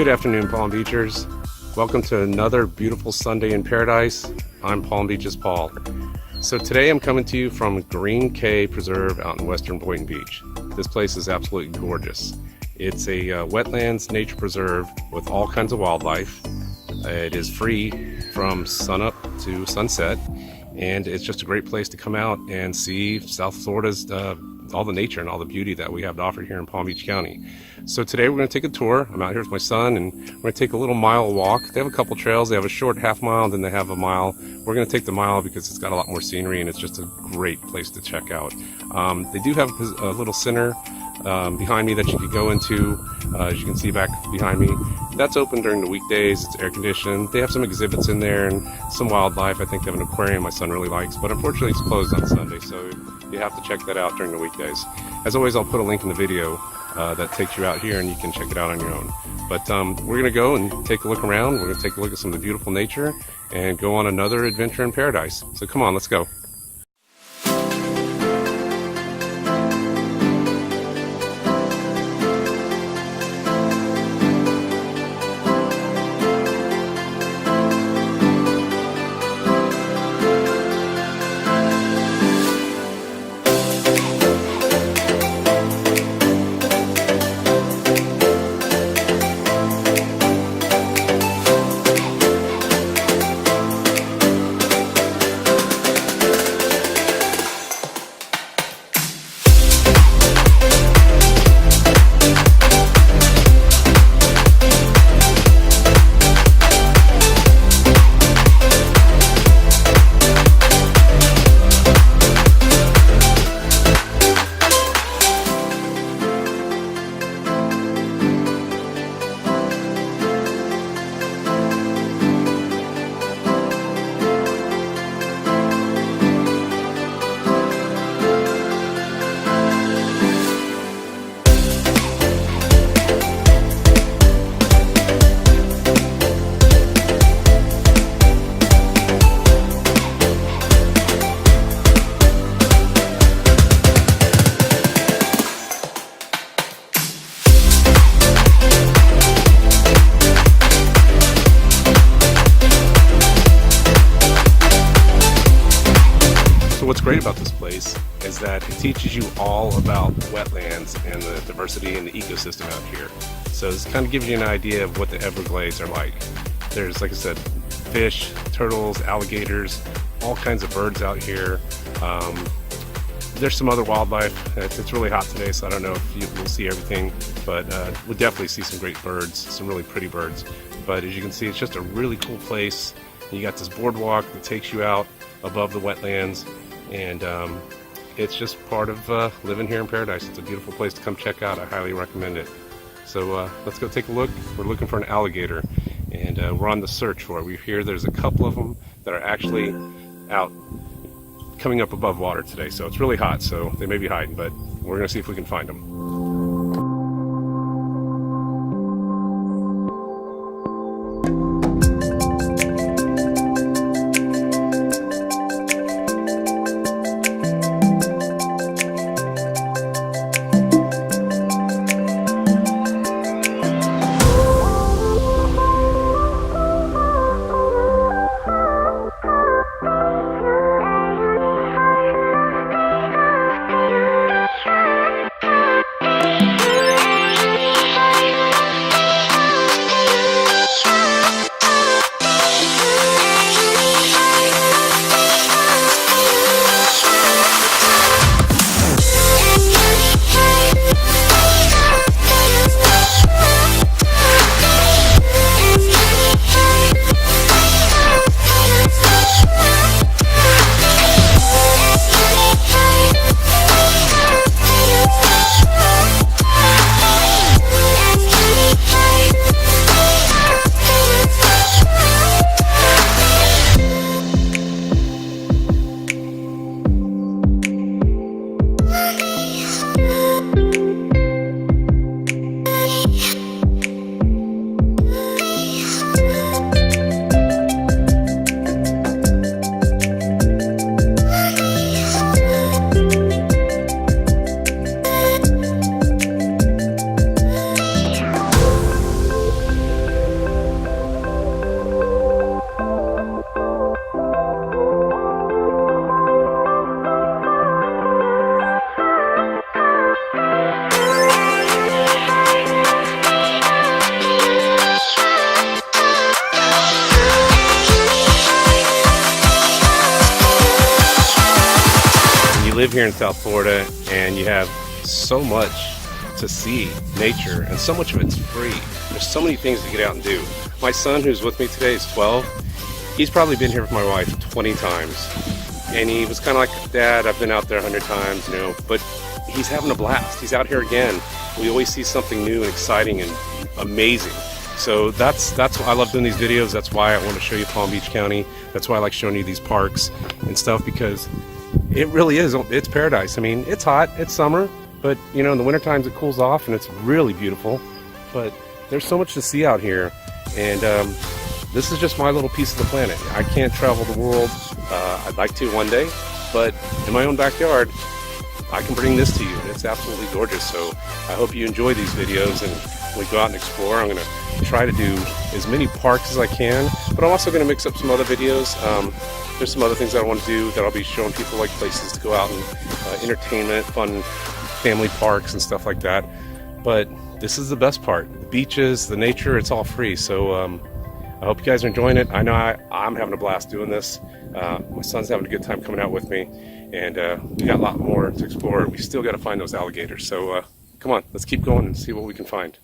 Good afternoon, Palm Beachers. Welcome to another beautiful Sunday in paradise. I'm Palm Beach's Paul. So today I'm coming to you from Green Cay Preserve out in West Boynton Beach. This place is absolutely gorgeous. It's a wetlands nature preserve with all kinds of wildlife. It is free from sunup to sunset, and it's just a great place to come out and see South Florida's all the nature and all the beauty that we have to offer here in Palm Beach County. So today we're going to take a tour. I'm out here with my son, and we're going to take a little mile walk. They have a couple trails. They have a short half mile, and then they have a mile. We're going to take the mile because it's got a lot more scenery, and it's just a great place to check out. They do have a little center behind me that you could go into, as you can see back behind me. That's open during the weekdays. It's air conditioned. They have some exhibits in there and some wildlife. I think they have an aquarium my son really likes, but unfortunately it's closed on Sunday, so you have to check that out during the weekdays. As always, I'll put a link in the video that takes you out here, and you can check it out on your own. But we're going to go and take a look around. We're going to take a look at some of the beautiful nature and go on another adventure in paradise. So come on, let's go. What's great about this place is that it teaches you all about wetlands and the diversity in the ecosystem out here. So this kind of gives you an idea of what the Everglades are like. There's, like I said, fish, turtles, alligators, all kinds of birds out here. There's some other wildlife. It's really hot today, so I don't know if you'll see everything, but we'll definitely see some great birds, some really pretty birds. But as you can see, it's just a really cool place. You got this boardwalk that takes you out above the wetlands, and it's just part of living here in paradise. It's a beautiful place to come check out. I highly recommend it. So let's go take a look. We're looking for an alligator, and we're on the search for it. We hear there's a couple of them that are actually out coming up above water today, so it's really hot, so they may be hiding, but we're gonna see if we can find them. live here in South Florida and you have so much to see, nature, and so much of it's free. There's so many things to get out and do. My son, who's with me today, is 12. He's probably been here with my wife 20 times. And he was kind of like, Dad, I've been out there 100 times, but he's having a blast. He's out here again. We always see something new and exciting and amazing. So that's why I love doing these videos. That's why I want to show you Palm Beach County. That's why I like showing you these parks and stuff, because it really is, it's paradise. I mean, it's hot, it's summer, but in the winter times it cools off and it's really beautiful. But there's so much to see out here, and this is just my little piece of the planet. I can't travel the world. I'd like to one day, but in my own backyard, I can bring this to you, and it's absolutely gorgeous. So I hope you enjoy these videos, and when we go out and explore, I'm going to try to do as many parks as I can, but I'm also going to mix up some other videos. There's some other things that I want to do that I'll be showing people, like places to go out and entertainment, fun family parks and stuff like that. But this is the best part. The beaches, the nature, it's all free. So I hope you guys are enjoying it. I know I'm having a blast doing this. My son's having a good time coming out with me, and we got a lot more to explore. We still got to find those alligators. So come on, let's keep going and see what we can find.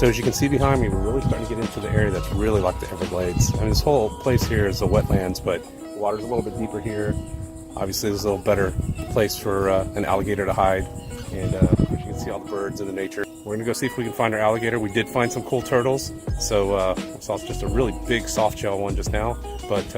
So as you can see behind me, we're really starting to get into the area that's really like the Everglades. I mean, this whole place here is the wetlands, but the water's a little bit deeper here. Obviously, there's a little better place for an alligator to hide. And of course, you can see all the birds and the nature. We're gonna go see if we can find our alligator. We did find some cool turtles. So we saw just a really big soft shell one just now. But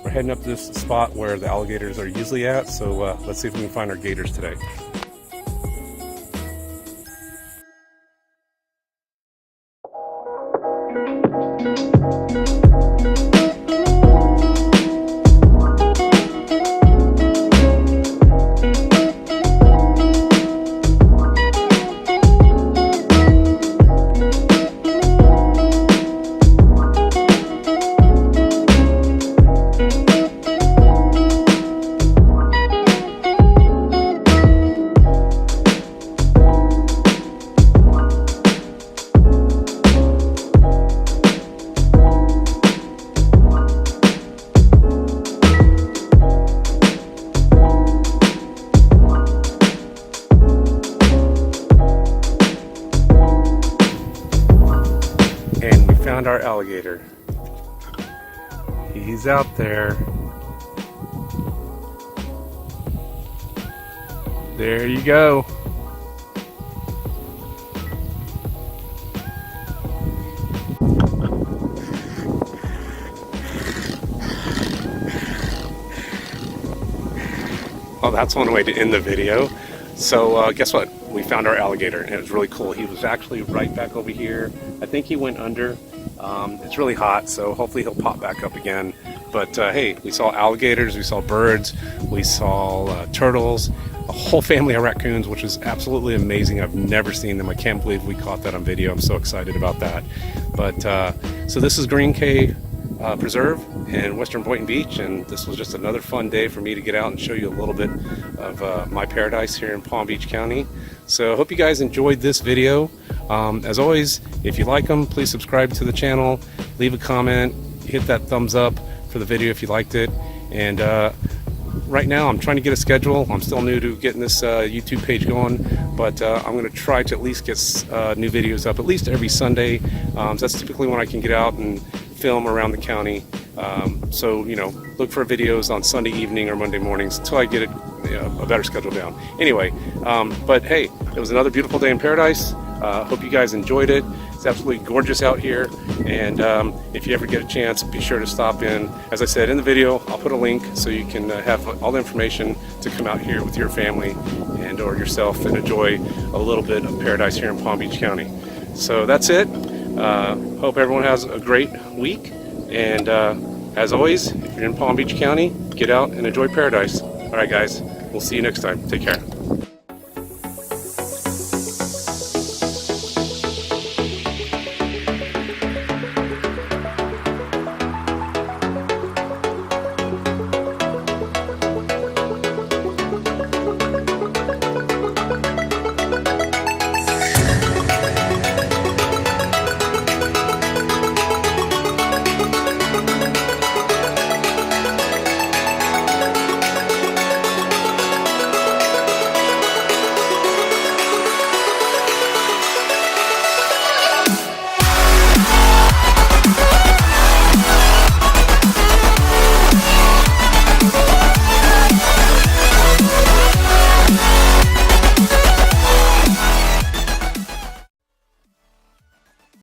we're heading up to this spot where the alligators are usually at. So let's see if we can find our gators today. Found our alligator. He's out there. There you go. Well, that's one way to end the video. So guess what? We found our alligator, and it was really cool. He was actually right back over here. I think he went under. It's really hot, so hopefully he'll pop back up again. But hey, we saw alligators, we saw birds, we saw turtles, a whole family of raccoons, which is absolutely amazing. I've never seen them. I can't believe we caught that on video. I'm so excited about that. But so this is Green Cay Preserve in Western Boynton Beach, and this was just another fun day for me to get out and show you a little bit of my paradise here in Palm Beach County. So I hope you guys enjoyed this video. As always, if you like them, please subscribe to the channel, leave a comment, hit that thumbs up for the video if you liked it. And right now I'm trying to get a schedule. I'm still new to getting this YouTube page going, but I'm going to try to at least get new videos up at least every Sunday. So that's typically when I can get out and film around the county. So, you know, look for videos on Sunday evening or Monday mornings until I get it, a better schedule down. Anyway, but hey, it was another beautiful day in paradise. Hope you guys enjoyed it. It's absolutely gorgeous out here, and if you ever get a chance, be sure to stop in. As I said in the video, I'll put a link so you can have all the information to come out here with your family and or yourself and enjoy a little bit of paradise here in Palm Beach County. So that's it. Hope everyone has a great week, and as always, if you're in Palm Beach County, get out and enjoy paradise. All right, guys, we'll see you next time. Take care.